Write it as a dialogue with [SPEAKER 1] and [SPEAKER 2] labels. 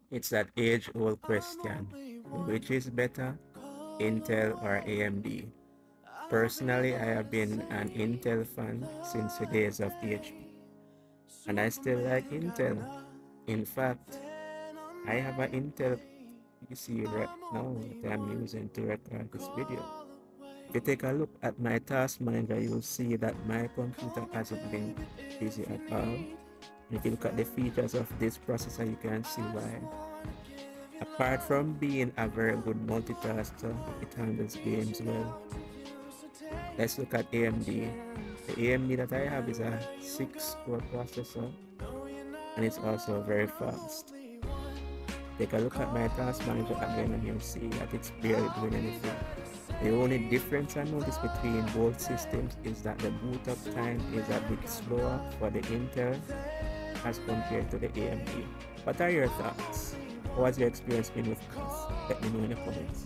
[SPEAKER 1] It's that age-old question. Which is better, Intel or AMD? Personally, I have been an Intel fan since the days of HP, and I still like Intel. In fact, I have an Intel PC right now that I'm using to record this video. If you take a look at my task manager, you'll see that my computer hasn't been busy at all. If you look at the features of this processor, you can see why. Apart from being a very good multitasker, it handles games well. Let's look at AMD. The AMD that I have is a 6-core processor, and it's also very fast. Take a look at my task manager again and you'll see that it's barely doing anything. The only difference I notice between both systems is that the boot up time is a bit slower for the Intel as compared to the AMD. What are your thoughts? How has your experience been with this? Let me know in the comments.